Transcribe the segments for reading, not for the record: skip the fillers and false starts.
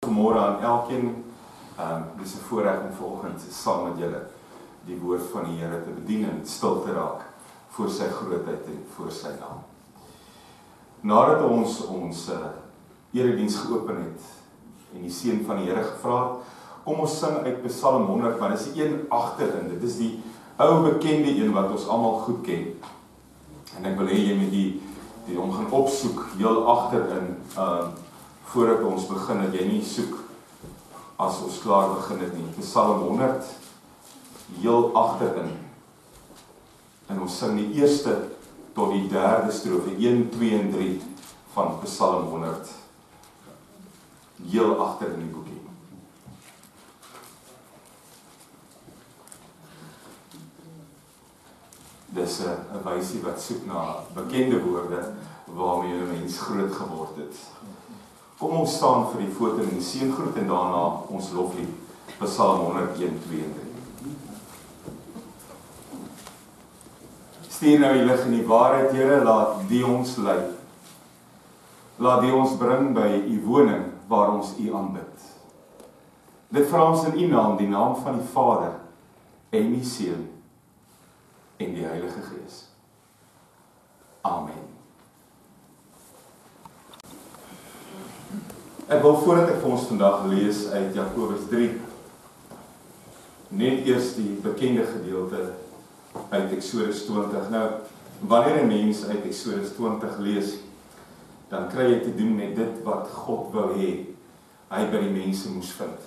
Goeiemôre aan elkeen. Dis 'n voorreg om vanoggend saam met julle die woord van die Here te bedien en stil te raak voor sy grootheid en voor sy naam. Nadat ons erediens geopen het en die seën van die Here gevra het, kom ons sing uit Psalm 100, maar dis die een agterin. Dit is die ou bekende een wat ons almal goed ken. En ek wil hê jy moet die hom gaan opsoek heel agterin. Voordat ons begin, dat jy nie soek as ons klaar begin het nie. Psalm 100, heel agterin. En ons sing die eerste tot die derde strofe, 1, 2 en 3 van Psalm 100. Heel agter in die boekie. Dis 'n wysie wat soek na bekende woorde waarmee 'n mens groot geword het. Kom ons staan vir die foto en die seëngroet en daarna ons loflied, Psalm 101, 2 en 3. Stuur nou die lig in die waarheid, Here, laat die ons lei. Laat die ons bring by u woning waar ons u aanbid. Dit vra ons in u naam, die naam van die Vader en die Seun en die Heilige Gees. Amen. Ek wil voordat ek vir ons vandag lees uit Jakobus 3, net eers die bekende gedeelte uit Eksodus 20. Nou, wanneer 'n mens uit Eksodus 20 lees, dan kry jy te doen met dit wat God wou hê hy by die mense moes vind.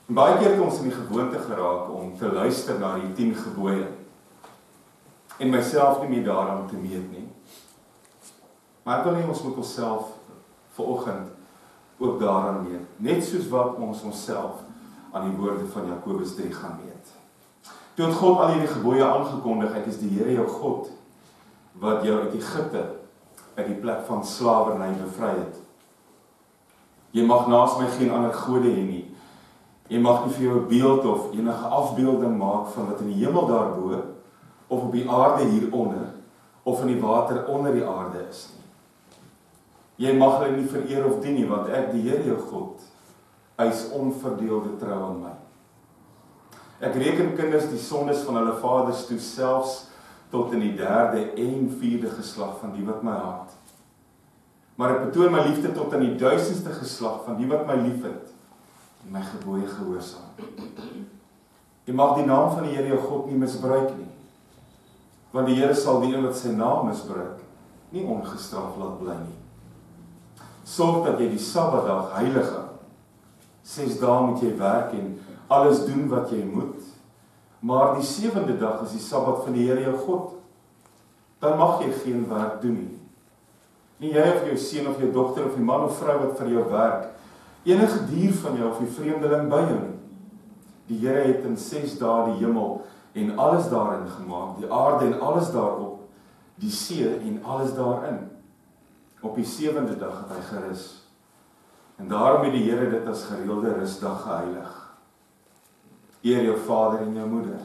En baie keer het ons in die gewoonte geraak om te luister na die 10 gebooie en myself nie meer daaraan te meet nie. Maar ek wil hê ons moet onsself vanoggend ook daaraan meet, net soos wat ons onsself aan die woorde van Jakobus 3 gaan meet. Toe het God al hierdie gebooie aangekondig, ek is die Here jou God, wat jou uit Egipte, uit die plek van slawerny bevry het. Jy mag naas my geen ander gode hê nie. Jy mag nie vir jou 'n beeld of enige afbeelding maak van wat in die hemel daarbo, of op die aarde hieronder, of in die water onder die aarde is nie. Jy mag hulle nie vereer of dien nie, want ek, die Here jou God, eis onverdeelde trou aan my. Ek reken kinders die sondes van hulle vaders toe, selfs tot in die 3de en 4de geslag van die wat my haat. Maar ek betoon my liefde tot in die 1000ste geslag van die wat my liefhet en my gebooie gehoorsaam. Jy mag die naam van die Here jou God nie misbruik nie, want die Here sal die een wat sy naam misbruik nie ongestraf laat bly nie. Sorg dat jy die Sabbatdag heilig hou. 6 dae moet jy werk en alles doen wat jy moet, maar die 7de dag is die Sabbat van die Here jou God. Dan mag jy geen werk doen nie. Nie jy of jou seun of jou dogter of die man of vrou wat vir jou werk, enige dier van jou of die vreemdeling by jou nie. Die Here het in 6 dae die hemel en alles daarin gemaak, die aarde en alles daarop, die see en alles daarin. Op die 7de dag het hy gerus. En daarom het die Here dit as gereelde rusdag geheilig. Eer jou vader en jou moeder.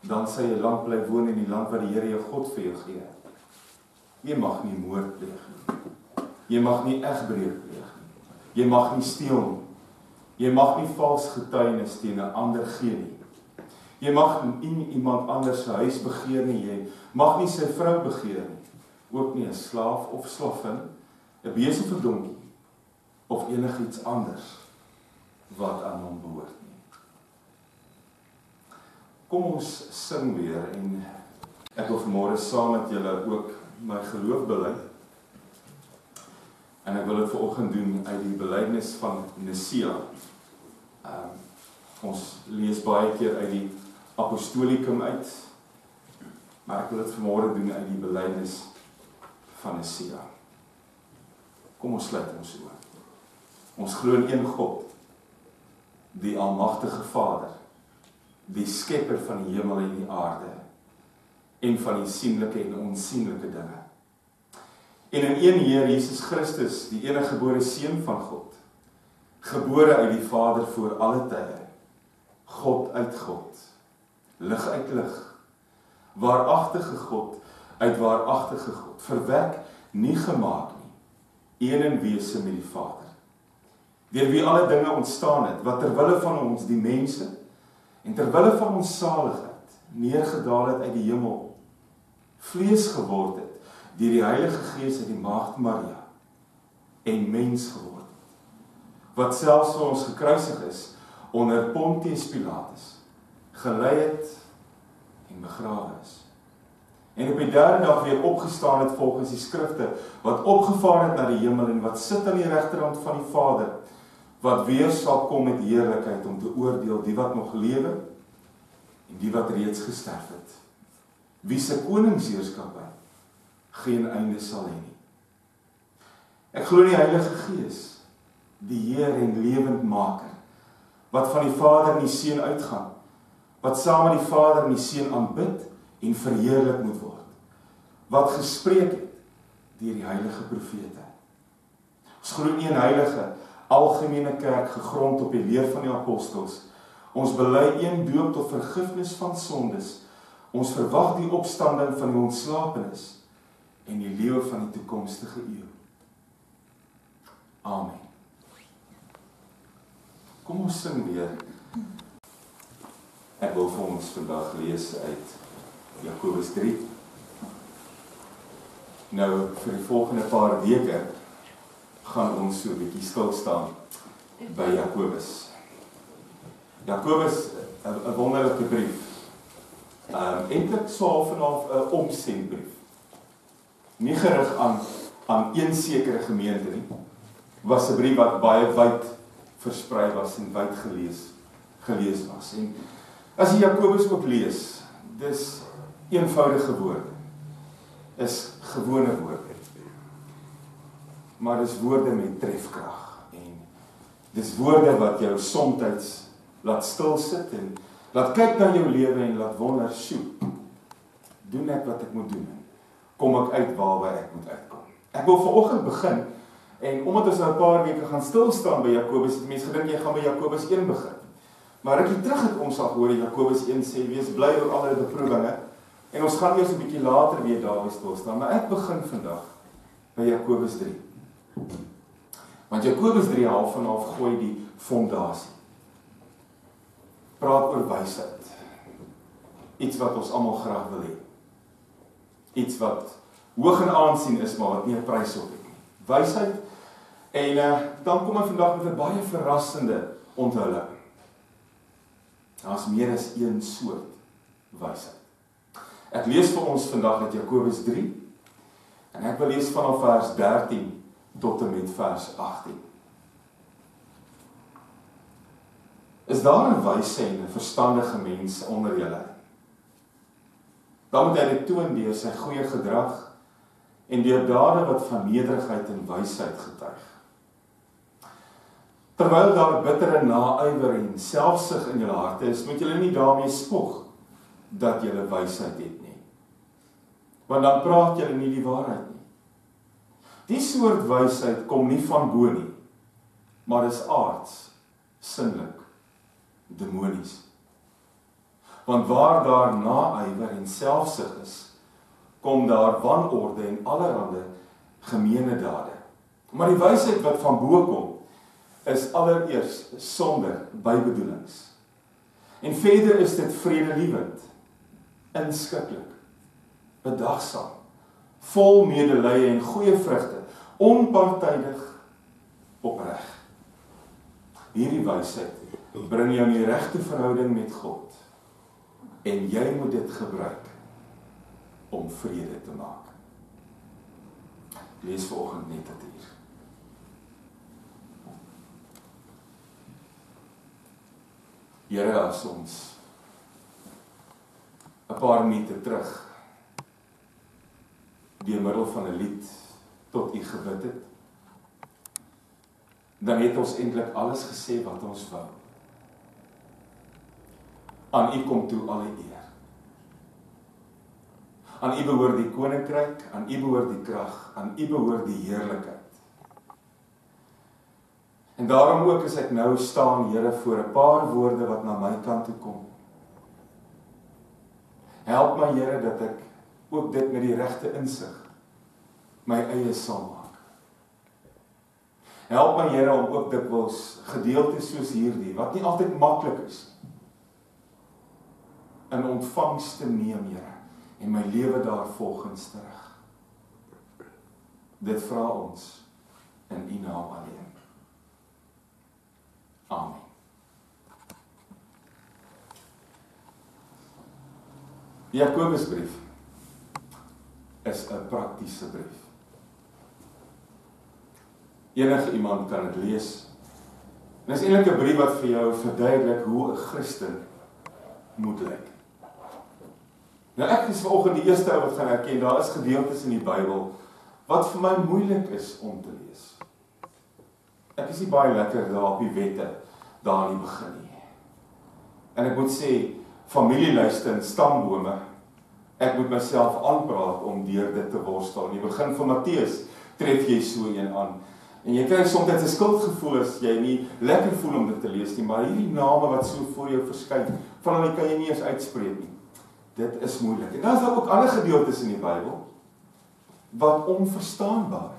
Dan sal jy lank bly woon in die land wat die Here jou God vir jou gee. Jy mag nie moord pleeg nie. Jy mag nie egbreek pleeg nie. Jy mag nie steel nie. Jy mag nie vals getuienis teen 'n ander gee nie. Jy mag nie iemand anders se huis begeer nie. Jy mag nie sy vrou begeer nie. Ook nie 'n slaaf of slaffin, 'n beeste of 'n donkie, of enigiets anders wat aan hom behoort nie. Kom ons sing weer en ek wil vanmôre saam met julle ook my geloof bely. En ek wil dit vanoggend doen uit die belydenis van Nicea. Ons lees baie keer uit die Apostolikum uit, maar ek wil dit vanmôre doen uit die belydenis van Nicea. Kom ons sluit ons oë. Ons glo in een God, die almagtige Vader, die skepper van die hemel en die aarde, en van die sienlike en onsienlike dinge. En in een Here Jesus Christus, die enige gebore Seun van God, gebore uit die Vader voor alle tye, God uit God, lig uit lig, waaragtige God uit waaragtige God, verwek, nie gemaak nie, een in wese met die Vader. deur wie alle dinge ontstaan het, wat terwille van ons, die mense, en terwille van ons saligheid, neergedaal het uit die hemel, vlees geword het, deur die Heilige Gees uit die Maagd Maria, en mens geword het, wat selfs vir ons gekruisig is, onder Pontius Pilatus, gelei het en begrawe is. En op die derde dag weer opgestaan het volgens die skrifte, wat opgevaar het na die hemel en wat sit aan die regterhand van die Vader, wat weer sal kom met heerlikheid om te oordeel die wat nog lewe en die wat reeds gesterf het. Wie se koningsheerskappy geen einde sal hê nie. Ek glo in die Heilige Gees, die Heer en lewendmaker, wat van die Vader en die Seun uitgaan, wat saam met die Vader en die Seun aanbid en verheerlik moet word, wat gespreek het deur die heilige profete. Ons glo nie in heilige, algemene kerk gegrond op die leer van die apostels. Ons bely een doop tot vergifnis van sondes. Ons verwag die opstanding van die ontslapenis en die lewe van die toekomstige eeu. Amen. Kom ons sing weer. Ek wil vir ons vandag lees uit Jakobus 3. Nou, vir die volgende paar weke gaan ons so 'n bietjie stil staan by Jakobus. Jakobus, 'n wonderlike brief. Eintlik so vanaf 'n omsendbrief. Nie gerig aan een sekere gemeente nie. Was 'n brief wat baie wyd versprei was en wyd gelees was. En as jy Jakobus ook lees, dis eenvoudige woorde, is gewone woorde, maar dis woorde met trefkrag, en dis woorde wat jou somtyds laat stilsit, en laat kyk na jou lewe, en laat wonder, sjoe, doen ek wat ek moet doen, kom ek uit waarby ek moet uitkom. Ek wil vanoggend begin, en omdat ons nou 'n paar weke gaan stilstaan by Jakobus, het mense gedink jy gaan by Jakobus 1 begin, maar rukkie terug het ons al gehoor, Jakobus 1 sê, wees bly oor alle beproewinge, en ons gaan eers 'n bietjie later weer daarby stilstaan, maar ek begin vandag by Jakobus 3. Want Jakobus 3 half en half gooi die fondasie. Praat oor wysheid. Iets wat ons almal graag wil hê. Iets wat hoog in aansien is, maar wat nie 'n prys op het nie. Wysheid. En dan kom ek vandag met 'n baie verrassende onthulling. Daar's meer as een soort wysheid. Ek lees vir ons vandag uit Jakobus 3, en ek wil lees vanaf vers 13 tot en met vers 18. Is daar 'n wyse en 'n verstandige mens onder julle? Dan moet hy dit toon deur sy goeie gedrag en deur dade wat van nederigheid en wysheid getuig. Terwyl daar bittere naaiwer en selfsug in julle harte is, moet julle nie daarmee spog dat julle wysheid het nie. Want dan praat julle nie die waarheid nie. Die soort wysheid kom nie van bo nie, maar is aards, sinlik, demonies. Want waar daar naaiwer en selfsug is, kom daar wanorde en allerhande gemeene dade. Maar die wysheid wat van bo kom, is allereers sonder bybedoelings. En verder is dit vredelievend, inskikkelik, bedagsaam, vol medelee en goeie vrugte, onpartydig, opreg. Hierdie wysheid bring jou in die regte verhouding met God, en jy moet dit gebruik om vrede te maak. Lees vanoggend net dit hier. Here, as ons 'n paar minute terug deur middel van 'n lied tot U gebid het, dan het ons eintlik alles gesê wat ons wou. Aan U kom toe alle eer. Aan U behoort die koninkryk, aan U behoort die krag, aan U behoort die heerlikheid. En daarom ook as ek nou staan, Here, voor 'n paar woorde wat na my kant toe kom. Help my, Here, dat ek ook dit met die regte insig my eie sal maak. Help my Here om ook dikwels gedeeltes soos hierdie, wat nie altyd maklik is, in ontvangs te neem, Here, en my lewe daarvolgens terug. Dit vra ons in U naam alleen. Amen. Die Jakobusbrief is 'n praktiese brief. Enige iemand kan dit lees. En dit is eintlik 'n brief wat vir jou verduidelik hoe 'n Christen moet lyk. Nou ek is vanoggend die eerste ou wat gaan erken, daar is gedeeltes in die Bybel wat vir my moeilik is om te lees. Ek is nie baie lekker daar op die wette, daar in die begin nie. En ek moet sê, familielyste en stambome, ek moet myself aanpraat om deur dit te worstel. In die begin van Matteus tref jy so een aan. En jy kry soms 'n skuldgevoel as jy nie lekker voel om dit te lees nie, maar hierdie name wat so voor jou verskyn, van hulle kan jy nie eens uitspreek nie. Dit is moeilik. En dan is daar ook ander gedeeltes in die Bybel wat onverstaanbaar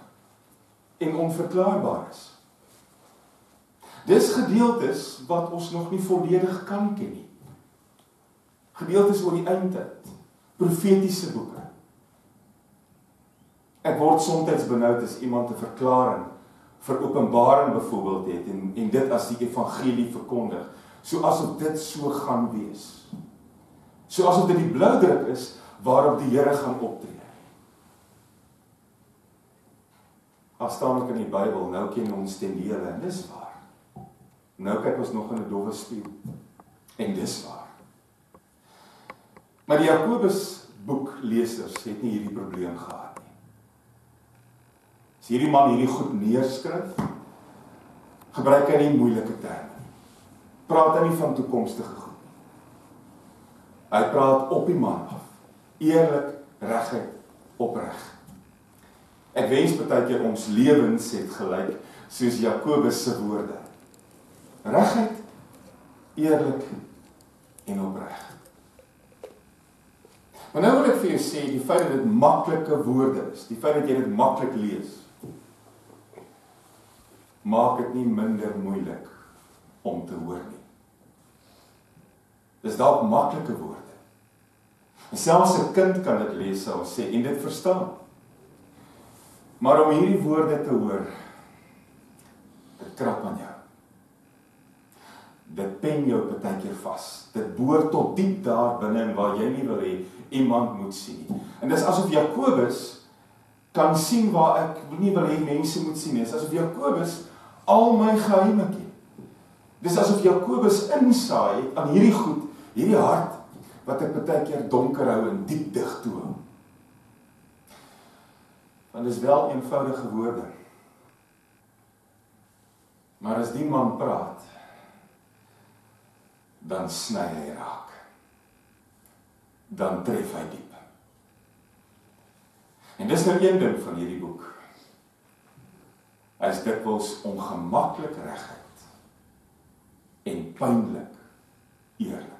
en onverklaarbaar is. Dis gedeeltes wat ons nog nie volledig kan ken nie. Gedeeltes oor die eindtyd, profetiese boeke. Ek word soms benoud as iemand 'n verklaring vir Openbaring byvoorbeeld het en dit as die evangelie verkondig, so asof dit so gaan wees. So asof dit die bloudruk is waarop die Here gaan optree. Daar staan ook in die Bybel, nou ken ons ten dele, en dis waar. Nou kyk ons nog in 'n dowwe spieël, en dis waar. Maar die Jakobus boeklesers het nie hierdie probleem gehad nie. As hierdie man hierdie goed neerskryf, gebruik hy nie moeilike terme. Praat hy nie van toekomstige goed. Hy praat op die man af. Eerlik, regheid, opreg. Ek wens baie keer ons lewens het gelyk soos Jakobus se woorde. Regheid, eerlik en opreg. Maar nou wil ek vir jou sê, die feit dat dit maklike woorde is, die feit dat jy dit maklik lees, maak dit nie minder moeilik om te hoor nie. Dis dalk maklike woorde. En selfs 'n kind kan dit lees, sou sê, en dit verstaan. Maar om hierdie woorde te hoor, dit krap aan jou. Dit pen jou baie keer vas. Dit boor tot diep daar binne en waar jy nie wil hê iemand moet sien nie. En dis asof Jakobus kan sien waar ek nie wil hê mense moet sien nie. Dis asof Jakobus al my geheime ken. Dis asof Jakobus insaai aan hierdie goed, hierdie hart wat ek baie keer donker hou en diep dig toe hou. Want dis wel eenvoudige woorde. Maar as die man praat, dan sny hy raak. Dan tref hy diep. En dis nou een ding van hierdie boek. Hy is dikwels ongemaklik reguit en pynlik eerlik.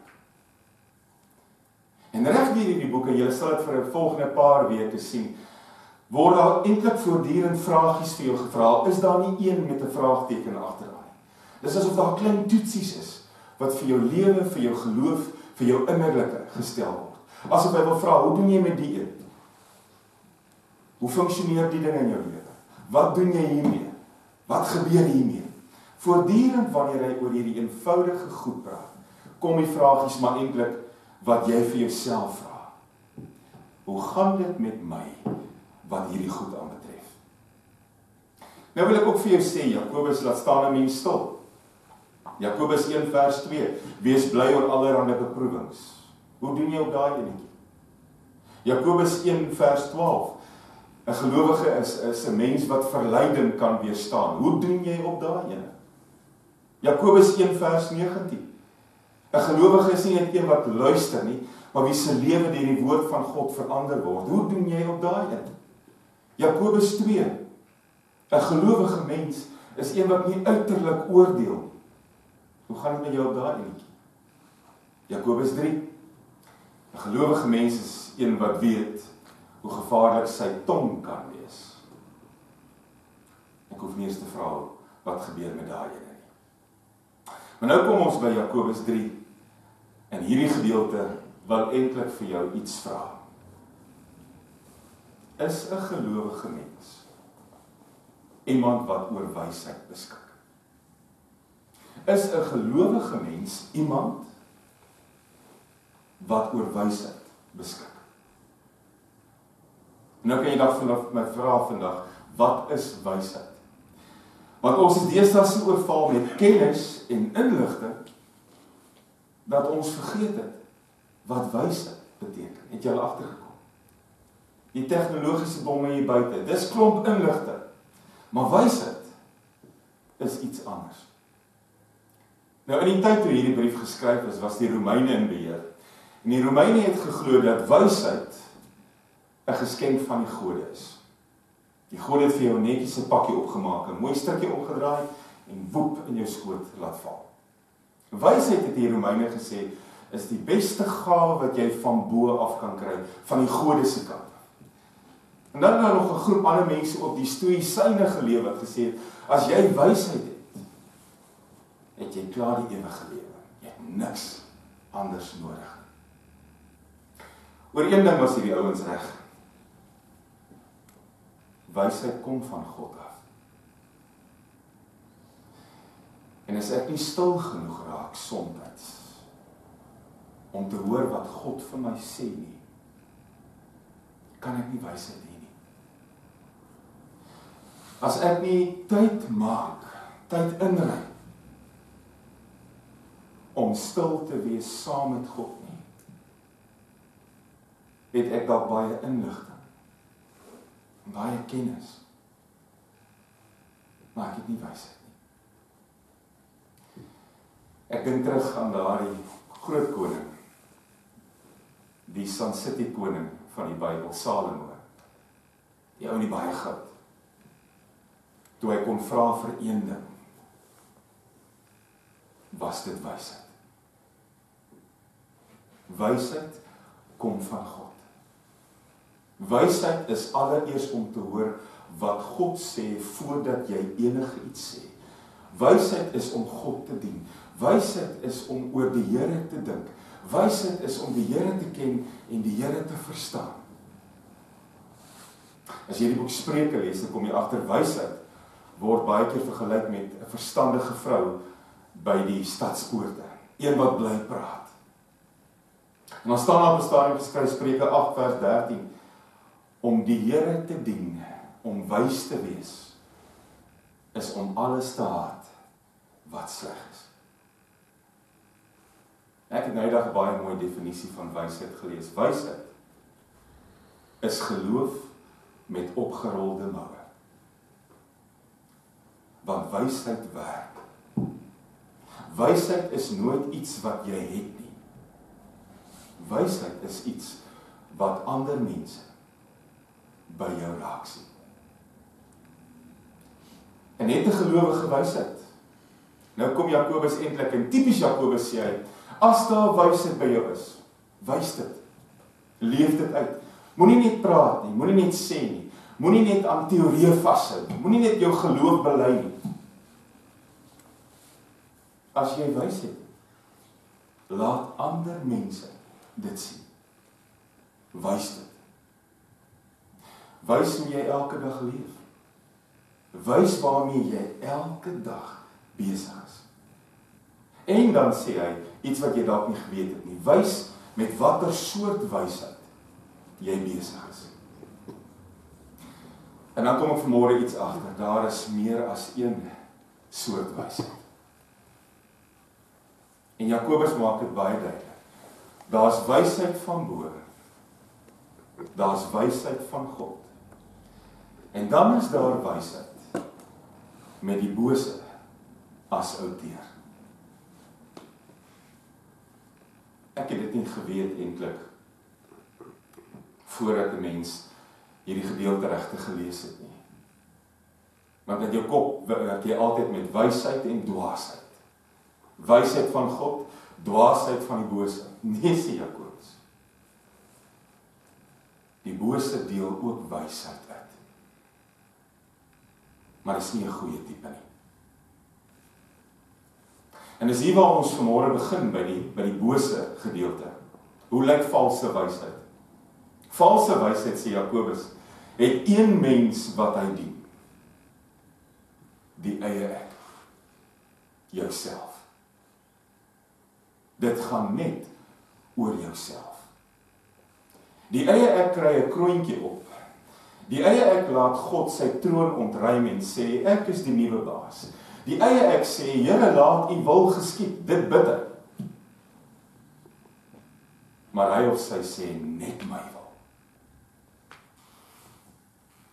En reg deur hierdie boek, en julle sal dit vir 'n volgende paar weke sien, word daar eintlik voortdurend vragies vir jou gevra. Is daar nie een met 'n vraagteken agteraan nie? Dis asof daar klein toetsies is wat vir jou lewe, vir jou geloof, vir jou innerlike gestel word. Asof hy wil vra, hoe doen jy met die een? Hoe funksioneer die ding in jou lewe? Wat doen jy hiermee? Wat gebeur hiermee? Voortdurend wanneer hy oor hierdie eenvoudige goed praat, kom die vragies maar eintlik wat jy vir jouself vra. Hoe gaan dit met my wat hierdie goed aanbetref? Nou wil ek ook vir jou sê, Jakobus laat staan 'n mens stil. Jakobus 1 vers 2, wees bly oor allerhande beproewings. Hoe doen jy op daai enetjie? Jakobus 1 vers 12, 'n gelowige is 'n mens wat verleiding kan weerstaan. Hoe doen jy op daai ene? Jakobus 1 vers 19, 'n gelowige is nie net een wat luister nie, maar wie se lewe deur die woord van God verander word. Hoe doen jy op daai ene? Jakobus 2, 'n gelowige mens is een wat nie uiterlik oordeel. Hoe gaan dit met jou op daai enetjie? Jakobus 3, 'n gelowige mens is een wat weet hoe gevaarlik sy tong kan wees. Ek hoef nie eens te vra wat gebeur met daai ene nie. Maar nou kom ons by Jakobus 3, en hierdie gedeelte wil eintlik vir jou iets vra. Is 'n gelowige mens iemand wat oor wysheid beskik? Is 'n gelowige mens iemand wat oor wysheid beskik? Nou kan jy dalk vanaf my vra vandag, wat is wysheid? Want ons is deesdae so oorval met kennis en inligting, dat ons vergeet het wat wysheid beteken. Het jy al agtergekom? Die tegnologiese bomme hier buite, dis klomp inligting, maar wysheid is iets anders. Nou in die tyd toe hierdie brief geskryf is, was die Romeine in beheer. En die Romeine het geglo dat wysheid 'n geskenk van die gode is. Die gode het vir jou netjies 'n pakkie opgemaak, 'n mooi stukkie omgedraai en woep in jou skoot laat val. Wysheid het die Romeine gesê, is die beste gawe wat jy van bo af kan kry, van die gode se kant. En dan nou nog 'n groep ander mense op die stoïsyne geleef wat gesê het, as jy wysheid het jy klaar die ewige lewe. Jy het niks anders nodig. Oor een ding was hierdie ouens reg. Wysheid kom van God af. En as ek nie stil genoeg raak soms om te hoor wat God vir my sê nie, kan ek nie wysheid hê nie. As ek nie tyd maak, tyd inry om stil te wees saam met God nie, het ek dalk baie inligting, baie kennis, maar ek het nie wysheid nie. Ek dink terug aan daardie groot koning, die Sun City koning van die Bybel, Salomo, die ou in die baie goud, toe hy kon vra vir een ding, was dit wysheid. Wysheid kom van God. Wysheid is allereers om te hoor wat God sê voordat jy enige iets sê. Wysheid is om God te dien. Wysheid is om oor die Here te dink. Wysheid is om die Here te ken en die Here te verstaan. As jy die boek Spreuke lees, dan kom jy agter wysheid word baie keer vergelyk met 'n verstandige vrou by die stadspoorte, een wat bly praat. En dan staan daar op 'n stadium geskryf, Spreuke 8 vers 13, om die Here te dien, om wys te wees, is om alles te haat wat sleg is. Ek het nou eendag 'n baie mooi definisie van wysheid gelees. Wysheid is geloof met opgerolde moue. Want wysheid werk. Wysheid is nooit iets wat jy het nie. Wysheid is iets wat ander mense by jou raak sien. En net 'n gelowige wysheid. Nou kom Jakobus eintlik, en tipies Jakobus sê hy, as daar wysheid by jou is, wys dit. Leef dit uit. Moenie net praat nie, moenie net sê nie, moenie net aan teorieë vashou nie, moenie net jou geloof bely nie. As jy wysheid, laat ander mense dit sien. Wys dit. Wys hoe jy elke dag leef. Wys waarmee jy elke dag besig is. En dan sê hy, iets wat jy dalk nie geweet het nie, wys met watter soort wysheid jy besig is. En dan kom ek vanmôre iets agter, daar is meer as een soort wysheid. En Jakobus maak dit baie duidelik. Daar's wysheid van bo. Daar's wysheid van God. En dan is daar wysheid met die bose as outeur. Ek het dit nie geweet eintlik voordat 'n mens hierdie gedeelte regtig gelees het nie. Want in jou kop werk jy altyd met wysheid en dwaasheid. Wysheid van God, dwaasheid van die bose. Nee, sê Jakobus. Die bose deel ook wysheid uit. Maar dit is nie 'n goeie tipe nie. En dis hier waar ons vanmôre begin by die bose gedeelte. Hoe lyk valse wysheid? Valse wysheid, sê Jakobus, het een mens wat hy dien. Die eie ek. Jouself. Dit gaan net oor jouself. Die eie ek kry 'n kroontjie op. Die eie ek laat God sy troon ontruim en sê, ek is die nuwe baas. Die eie ek sê, Here, laat u wil geskied, dit bid ek. Maar hy of sy sê, net my wil.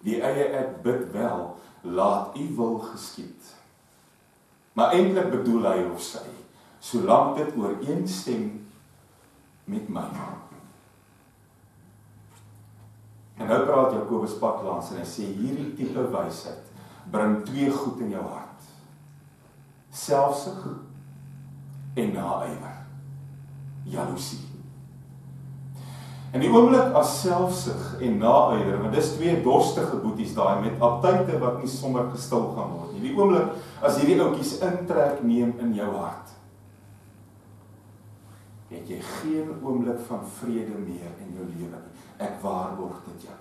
Die eie ek bid wel, laat u wil geskied. Maar eintlik bedoel hy of sy, solank dit ooreenstem met my. En nou praat Jakobus paklangs en hy sê, hierdie tipe wysheid bring twee goed in jou hart. Selfsug en naaiwer. Jaloesie. En die oomblik as selfsug en naaiwer, want dis twee dorstige boeties daai met aptyte wat nie sommer gestil gaan word nie. Die oomblik as hierdie ouetjies intrek neem in jou hart, het jy geen oomblik van vrede meer in jou lewe nie. Ek waarborg dit jou.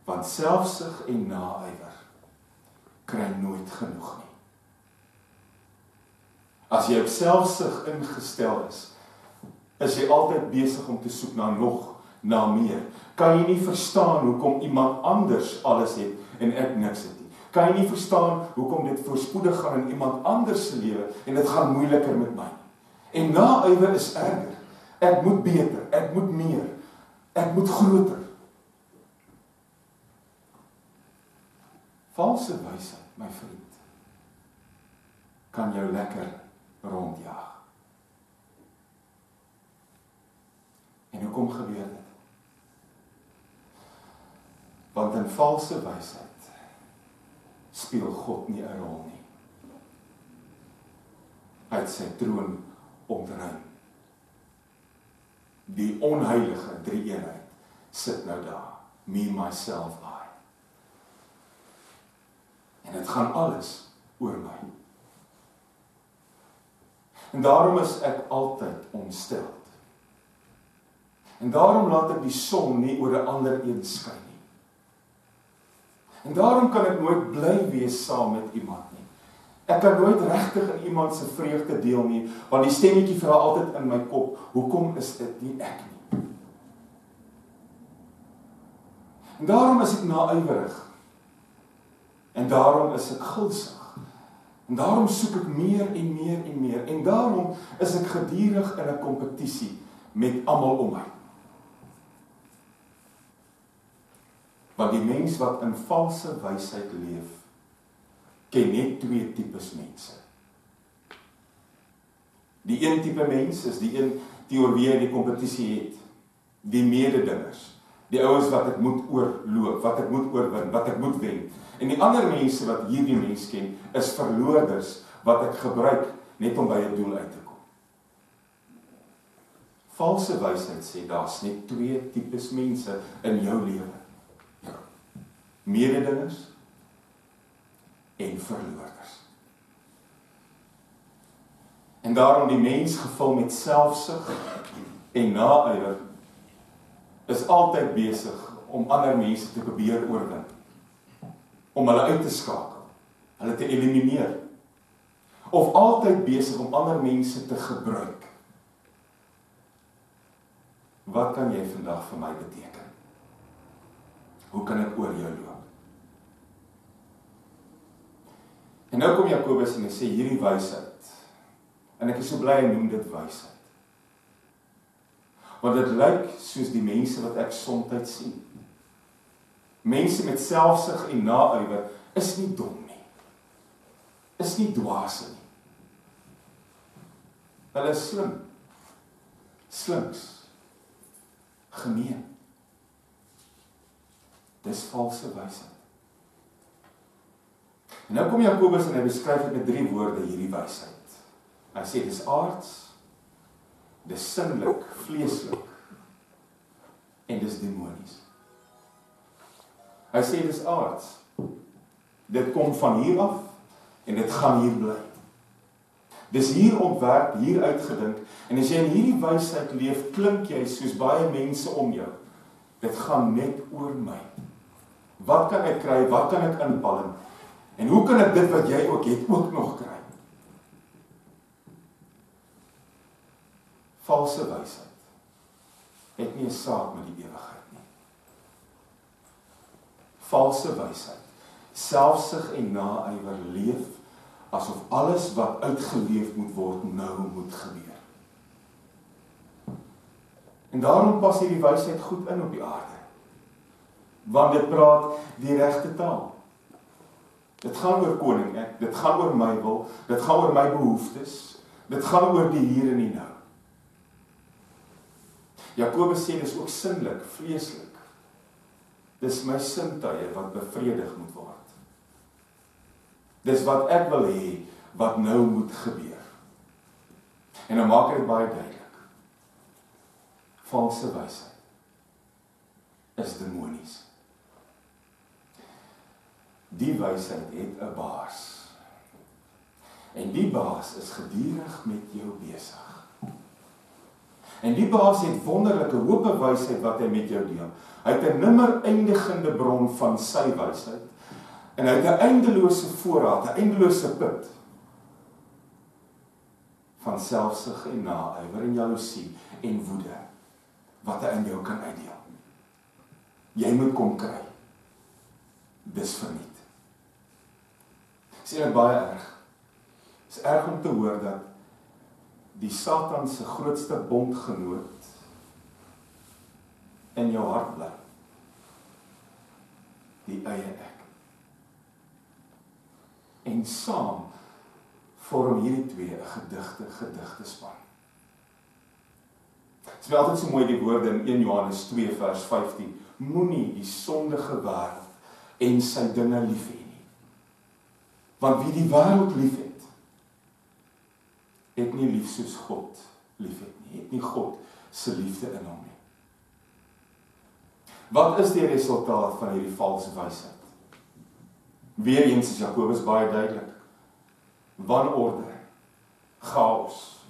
Want selfsug en naaiwer kry nooit genoeg nie. As jy op selfsug ingestel is jy altyd besig om te soek na nog, na meer. Kan jy nie verstaan hoekom iemand anders alles het en ek niks het nie. Kan jy nie verstaan hoekom dit voorspoedig gaan in iemand anders se lewe en dit gaan moeiliker met my. En naaiwer is erger. Ek moet beter, ek moet meer, ek moet groter. Valse wysheid, my vriend, kan jou lekker rondjaag. En hoekom gebeur dit? Want in valse wysheid speel God nie 'n rol nie. Hy het sy troon ontruim. Die onheilige drie-eenheid sit nou daar. Me, myself, I. En dit gaan alles oor my. En daarom is ek altyd ontsteld. En daarom laat ek die son nie oor 'n ander een skyn nie. En daarom kan ek nooit bly wees saam met iemand nie. Ek kan nooit regtig in iemand se vreugde deel nie, want die stemmetjie vra altyd in my kop, hoekom is dit nie ek nie? En daarom is ek naaiwerig. En daarom is ek gulsig. En daarom soek ek meer en meer en meer. En daarom is ek gedurig in 'n kompetisie met almal om my. Want die mens wat in valse wysheid leef, ken net twee tipes mense. Die een tipe mens is die een teoor wie jy die kompetisie het. Die mededingers. Die ouens wat ek moet oorloop, wat ek moet oorwin, wat ek moet wen. En die ander mense wat hierdie mens ken, is verloorders wat ek gebruik net om by 'n doel uit te kom. Valse wysheid sê daar's net twee tipes mense in jou lewe. Mededingers en verloorders. En daarom die mens gevul met selfsug en naaiwer is altyd besig om ander mense te probeer oorwin. Om hulle uit te skakel, hulle te elimineer. Of altyd besig om ander mense te gebruik. Wat kan jy vandag vir my beteken? Hoe kan ek oor jou loop? En nou kom Jakobus en hy sê hierdie wysheid. En ek is so bly en noem dit wysheid. Want dit lyk soos die mense wat ek soms sien. Mense met selfsug en naaiwer is nie dom nie. Is nie dwaase nie. Hulle is slim. Slinks. Gemeen. Dis valse wysheid. En nou kom Jakobus en hy beskryf dit met 3 woorde hierdie wysheid. Hy sê dis aards, dis sinnelik, vleeslik en dis demonies. Hy sê dis aards. Dit kom van hier af En dit gaan hier bly. Dis hier ontwerp, hier uitgedink, en as jy in hierdie wysheid leef, klink jy soos baie mense om jou. Dit gaan net oor my. Wat kan ek kry, wat kan ek inpalm, en hoe kan ek dit wat jy ook het, ook nog kry? Valse wysheid het nie 'n saak met die ewigheid nie. Valse wysheid, selfsug en naaiwer leef, asof alles wat uitgeleef moet word, nou moet gebeur. En daarom pas hierdie wysheid goed in op die aarde. Want dit praat die regte taal. Dit gaan oor koning ek, dit gaan oor my wil, dit gaan oor my behoeftes, dit gaan oor die hier en die nou. Jakobus sê dis ook sinlik, vleeslik. Dis my sintuie wat bevredig moet word. Dis wat ek wil hê, wat nou moet gebeur. En dan maak dit baie duidelik. Valse wysheid is demonies. Die wysheid het 'n baas. En die baas is gedurig met jou besig. En die baas het wonderlike hope wysheid wat hy met jou deel. Hy het 'n nimmer eindigende bron van sy wysheid. En hy het 'n eindelose voorraad, 'n eindelose put van selfsug en naaiwer en jaloesie en woede wat hy in jou kan uitdeel. Jy moet kom kry. Dis verniet. Sê dit baie erg. Dit is erg om te hoor dat die Satan se grootste bondgenoot in jou hart bly. Die eie ek. En saam vorm hierdie twee 'n gedigte span. Dit is wel altyd so mooi die woorde in 1 Johannes 2 vers 15. Moenie die sondige wêreld en sy dinge lief hê nie. Want wie die wêreld lief het nie lief soos God lief het nie. Het nie God se liefde in hom nie. Wat is die resultaat van hierdie valse wysheid? Weereens is Jakobus baie duidelik. Wanorde, chaos,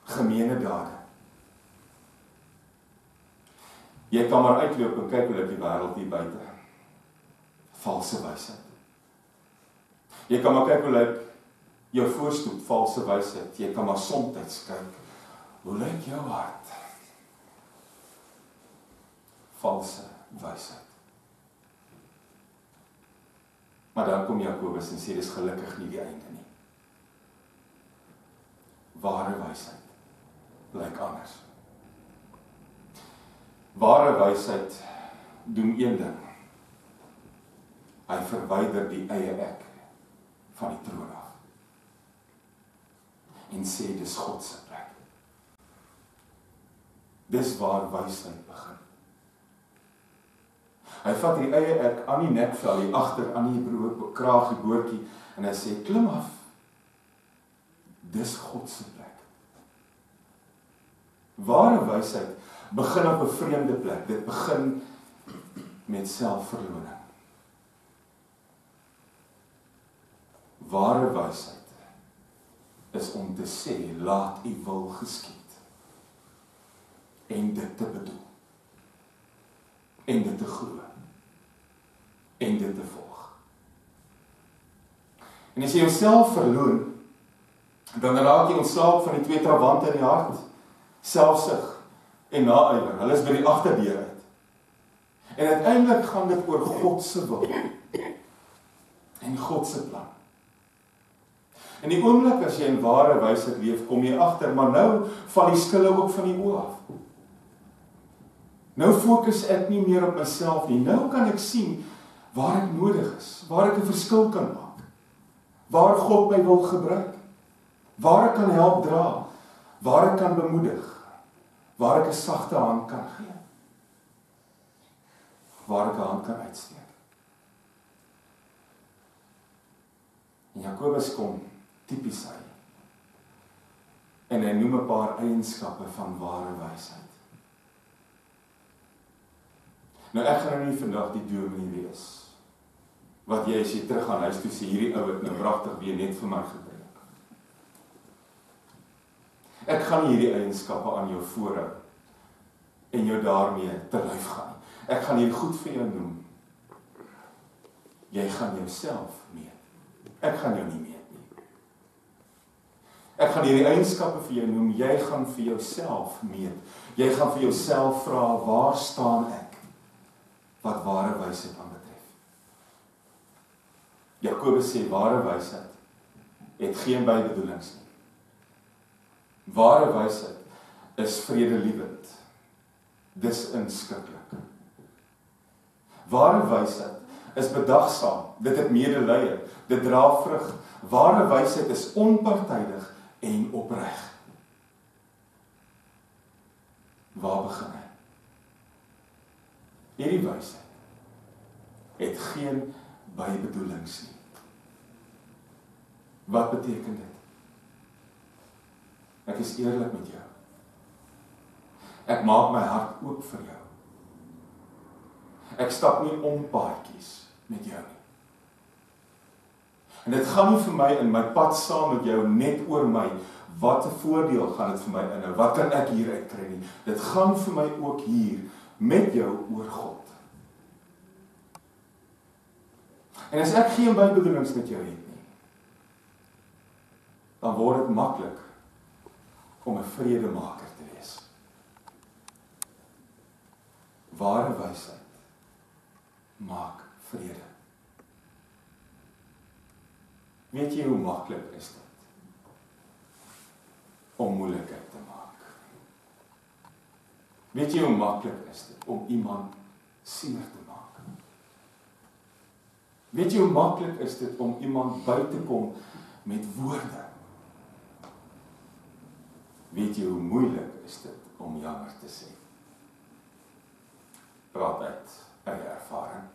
gemeene dade. Jy kan maar uitloop en kyk hoe dit die wêreld hier buite. Valse wysheid. Jy kan maar kyk hoe lyk jou voorstoep, valse wysheid. Jy kan maar soms kyk, hoe lyk jou hart? Valse wysheid. Maar dan kom Jakobus en sê, dis gelukkig nie die einde nie. Ware wysheid lyk anders. Ware wysheid doen een ding. Hy verwyder die eie ek van die troon af. En sê, dis God se plek. Dis waar wysheid begin. Hy vat die eie ek aan die nekvel, hier agter aan die kraagie boortjie, en hy sê, klim af. Dis God se plek. Ware wysheid begin op 'n vreemde plek. Dit begin met selfverloning. Ware wysheid is om te sê, laat u wil geskied. En dit te bedoel. En dit te glo. En dit te volg. En as jy jouself verloon, dan raak jy ontslaap van die twee trawante in die hart. Selfsug en naaiwer. Hulle is by die agterdeur uit. En uiteindelik gaan dit oor God se wil. En God se plan. In die oomblik as jy in ware wysheid leef, kom jy agter, maar nou val die skille ook van die oë af. Nou fokus ek nie meer op myself nie. Nou kan ek sien waar ek nodig is, waar ek 'n verskil kan maak, waar God my wil gebruik, waar ek kan help dra, waar ek kan bemoedig, waar ek 'n sagte hand kan gee, waar ek 'n hand kan uitsteek. En Jakobus kom tipies hy, en hy noem 'n paar eienskappe van ware wysheid. Nou ek gaan nou nie vandag die dominee wees wat jy as jy terug gaan huis toe sê, hierdie ou het nou wragtig weer net vir my gebring. Ek gaan nie hierdie eienskappe aan jou voorhou en jou daarmee te lyf gaan. Ek gaan hier goed vir jou noem. Jy gaan jouself meet. Ek gaan jou nie meet nie. Ek gaan hierdie eienskappe vir jou noem, jy gaan vir jouself meet. Jy gaan vir jouself vra, waar staan ek? Wat ware wysheid aanbetref. Jakobus sê, ware wysheid het geen bybedoelings nie. Ware wysheid is vredelievend. Dis inskikkelik. Ware wysheid is bedagsaam, dit het medelee, dit dra vrug. Ware wysheid is onpartydig en opreg. Waar begin hy? Hierdie wysheid het geen bybedoelings nie. Wat beteken dit? Ek is eerlik met jou. Ek maak my hart oop vir jou. Ek stap nie om paadjies met jou nie. En dit gaan nie vir my in my pad saam met jou net oor my, wat 'n voordeel gaan dit vir my inhou, wat kan ek hieruit kry nie. Dit gaan vir my ook hier met jou oor God. En as ek geen bybedoelings met jou het nie, dan word dit maklik om 'n vredemaker te wees. Ware wysheid maak vrede. Weet jy hoe maklik is dit om moeilikheid te maak? Weet jy hoe maklik is dit om iemand seer te maak? Weet jy hoe maklik is dit om iemand by te kom met woorde? Weet jy hoe moeilik is dit om jammer te sê? Praat uit eie ervaring.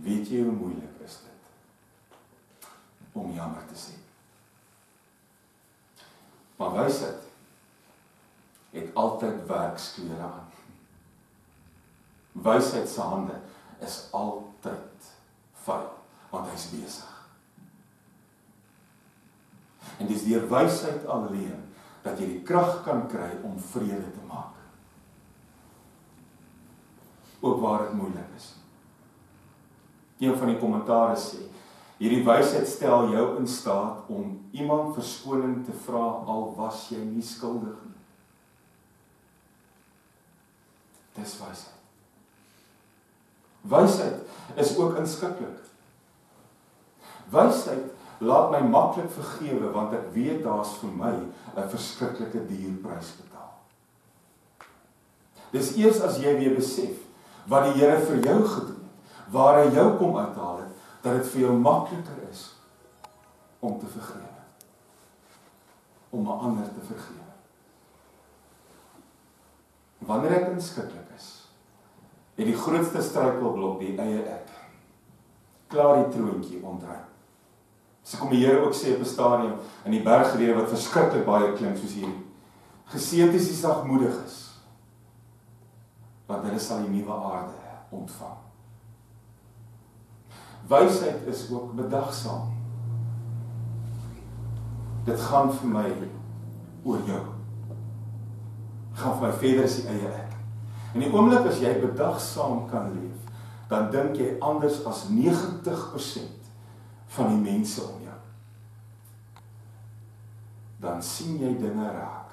Weet jy hoe moeilik is dit om jammer te sê? Maar wysheid het altyd werksklere aan. Wysheid se hande is altyd vuil, want hy's besig. En dis deur wysheid alleen dat jy die krag kan kry om vrede te maak. Ook waar dit moeilik is. Een van die kommentare sê, hierdie wysheid stel jou in staat om iemand verskoning te vra al was jy nie skuldig nie. Dis wysheid. Wysheid is ook inskikkelik. Wysheid laat my maklik vergewe, want ek weet daar's vir my 'n verskriklike duur prys betaal. Dis eers as jy weer besef wat die Here vir jou gedoen het, waar hy jou kom uithaal het, dat dit vir jou makliker is om te vergewe. Om 'n ander te vergewe. Wanneer ek inskikkelik is, het die grootste struikelblok die eie ek. Klaar die troontjie ontruim. So kom die Here ook sê op 'n stadium in die bergrede wat verskriklik baie klink soos hierdie. Geseënd is die sagmoediges, want hulle sal die nuwe aarde ontvang. Wysheid is ook bedagsaam. Dit gaan vir my oor jou. Dit gaan vir my verder as die eie ek. En die oomblik as jy bedagsaam kan leef, dan dink jy anders as 90% van die mense om jou. Dan sien jy dinge raak,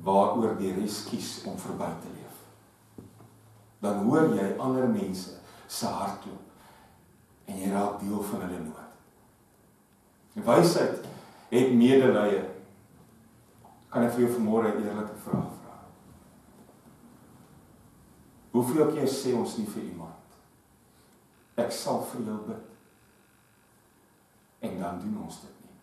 waaroor die res kies om verby te leef. Dan hoor jy ander mense se hartklop, en jy raak deel van hulle nood. Wysheid het medelee. Kan ek vir jou vanmôre 'n eerlike vraag vra? Hoeveel keer sê ons nie vir iemand, ek sal vir jou bid, en dan doen ons dit nie.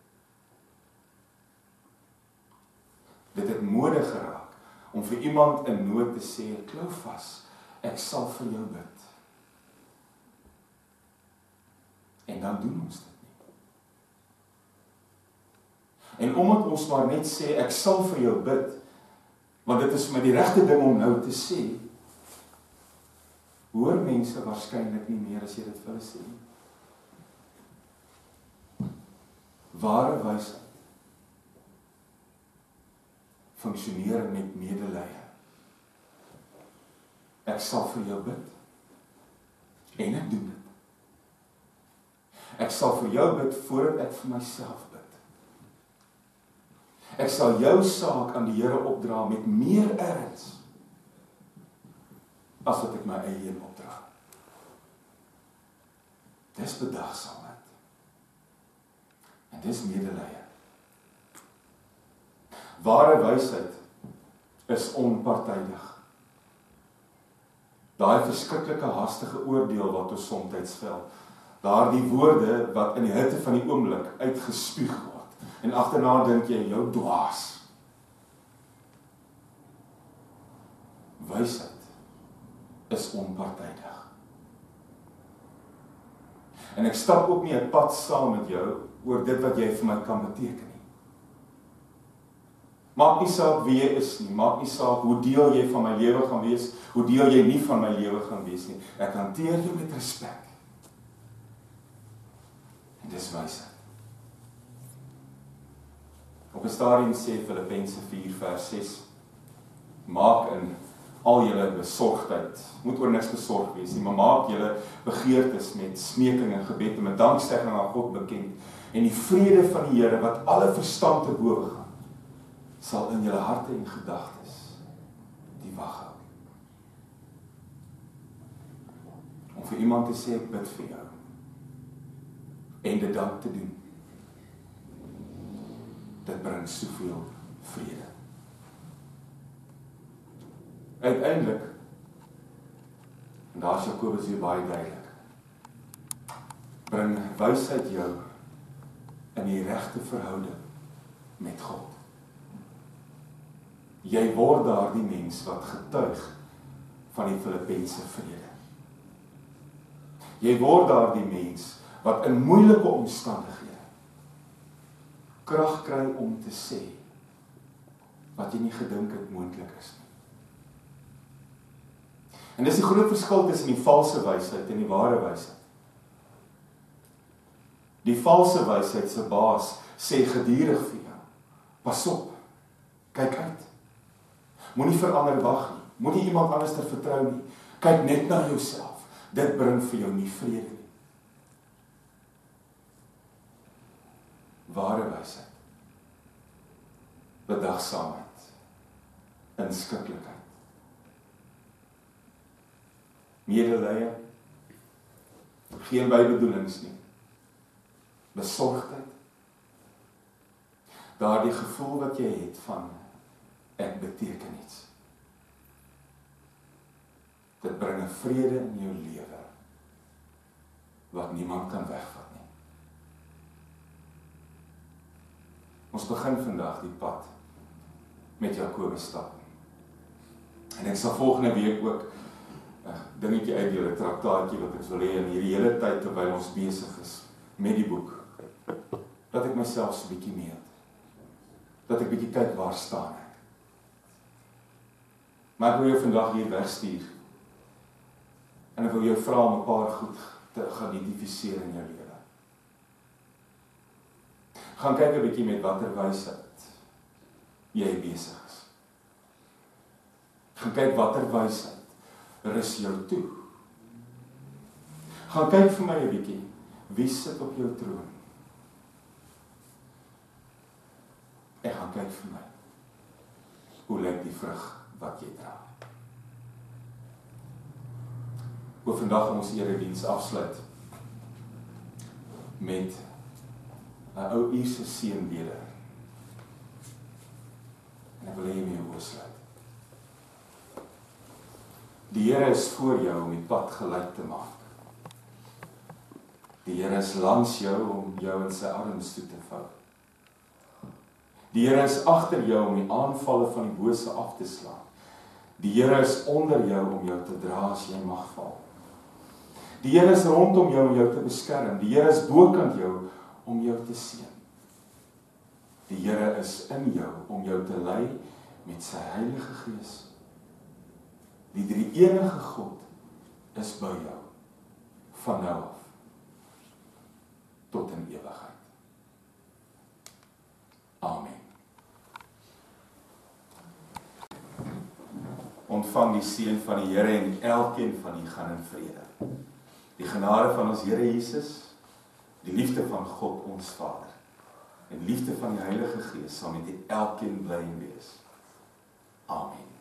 Dit het mode geraak om vir iemand in nood te sê, klou vas, ek sal vir jou bid. En dan doen ons dit nie. En omdat ons maar net sê, ek sal vir jou bid, want dit is my die regte ding om nou te sê, hoor mense waarskynlik nie meer as jy dit vir hulle sê nie. Ware wysheid funksioneer met medelee. Ek sal vir jou bid en ek doen dit. Ek sal vir jou bid voordat ek vir myself bid. Ek sal jou saak aan die Here opdra met meer erns as wat ek my eie opdra. Dis bedagsaamheid. En dis medelee. Ware wysheid is onpartydig. Daai verskriklike hastige oordeel wat ons soms vel. Daardie woorde wat in die hitte van die oomblik uitgespuug word. En agterna dink jy, jou dwaas. Wysheid is onpartydig. En ek stap ook nie 'n pad saam met jou oor dit wat jy vir my kan beteken nie. Maak nie saak wie jy is nie, maak nie saak hoe deel jy van my lewe gaan wees, hoe deel jy nie van my lewe gaan wees nie. Ek hanteer jou met respek. En dis wysheid. Op 'n stadium sê Filippense 4 vers 6, maak in al julle besorgdheid, moet oor niks besorg wees nie, maar maak julle begeertes met smeking en gebed en met danksegging aan God bekend, en die vrede van die Here wat alle verstand te bowe gaan, sal in julle harte en gedagtes die wag hou. Om vir iemand te sê ek bid vir jou en dit dan te doen, dit bring soveel vrede. Uiteindelik, en daar is Jakobus hier baie duidelik, bring wysheid jou in die regte verhouding met God. Jy word daar die mens wat getuig van die Filippense vrede. Jy word daar die mens wat in moeilike omstandighede krag kry om te sê wat jy nie gedink het moontlik is nie. En dis die groot verskil tussen die valse wysheid en die ware wysheid. Die valse wysheid se baas sê gedurig vir jou, pas op, kyk uit. Moenie vir ander wag nie, moenie iemand anders te vertrou nie, kyk net na jouself, dit bring vir jou nie vrede nie. Ware wysheid, bedagsaamheid, inskikkelikheid, medelee, geen bybedoelings nie, besorgdheid, daardie gevoel wat jy het van ek beteken iets. Dit bring 'n vrede in jou lewe wat niemand kan wegvat nie. Ons begin vandag die pad met Jakobus stap. En ek sal volgende week ook 'n dingetjie uitdeel, 'n traktaatjie wat ek wil hê in hierdie hele tyd terwyl ons besig is met die boek, dat ek myself so 'n bietjie meet. Dat ek bietjie kyk waar staan ek. Maar ek wil jou vandag hier wegstuur. En ek wil jou vra om 'n paar goed te gaan identifiseer in jou lewe. Gaan kyk 'n bietjie met watter wysheid jy besig is. Gaan kyk watter wysheid rus jou toe. Gaan kyk vir my 'n bietjie, wie sit op jou troon? En gaan kyk vir my, hoe lyk die vrug wat jy dra? Ek wil vandag ons erediens afsluit met 'n ou Ierse seënbede. En ek wil hê jy moet jou oë sluit. Die Here is voor jou om die pad gelyk te maak. Die Here is langs jou om jou in sy arms toe te vou. Die Here is agter jou om die aanvalle van die bose af te slaan. Die Here is onder jou om jou te dra as jy mag val. Die Here is rondom jou om jou te beskerm. Die Here is bokant jou om jou te seën. Die Here is in jou om jou te lei met sy Heilige Gees. Die drie-enige God is by jou, van nou af, tot in ewigheid. Amen. Ontvang die seën van die Here en elkeen van u gaan in vrede. Die genade van ons Here Jesus, die liefde van God ons Vader, en liefde van die Heilige Gees sal met u elkeen bly en wees. Amen.